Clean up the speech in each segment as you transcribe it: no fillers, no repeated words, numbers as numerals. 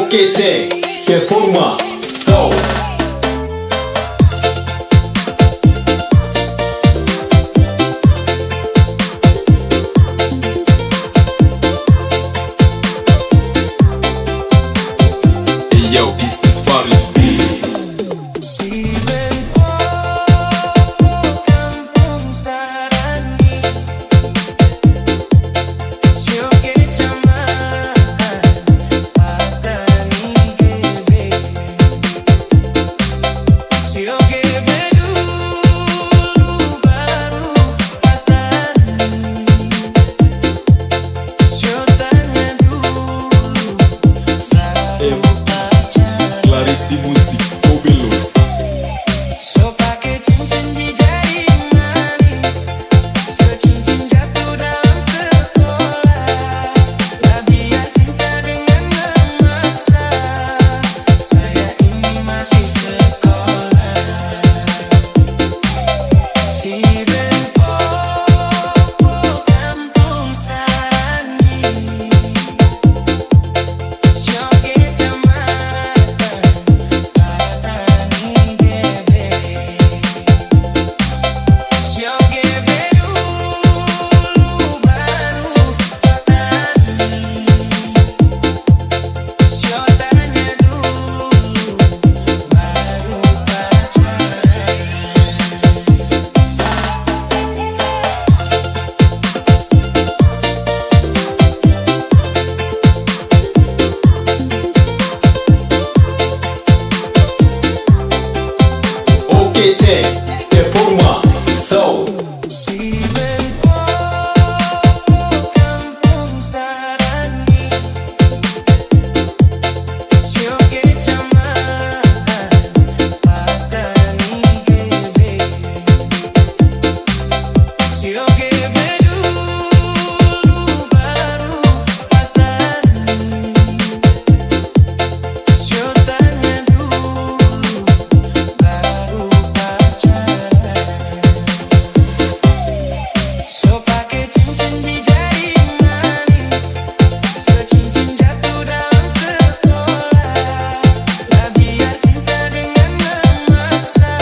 OKT Performa Soul. Yo, this is Farid B. Clarity Musik Obelo. So pakai cincin di jari manis, so cincin jatuh dalam sekolah. Tak biar cinta dengan memaksa, saya ini masih sekolah. Si Bempo kampung Sarani, Syoge Kecamatan Patani Gede, Syoge dulu baru Patani, Syotanya dulu baru pacaran. OKT Performa Soul. Si Bempo kampung Sarani, Syoge Kecamatan Patani Gede, Syoge dulu baru Patani, Syotanya dulu baru pacaran. So pakai cincin di jari manis, so cincin jatuh dalam sekolah. Tak biar cinta dengan memaksa,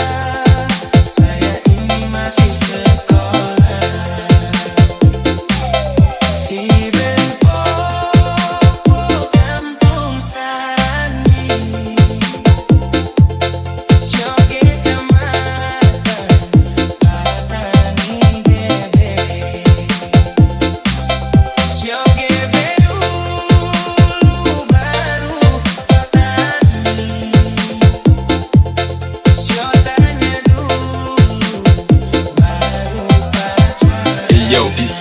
saya ini masih sekolah. Si Bempo kampung Sarani, Syoge Kecamatan Patani Gede, Syoge dulu baru Patani, Syotanya dulu baru pacaran. Yo, this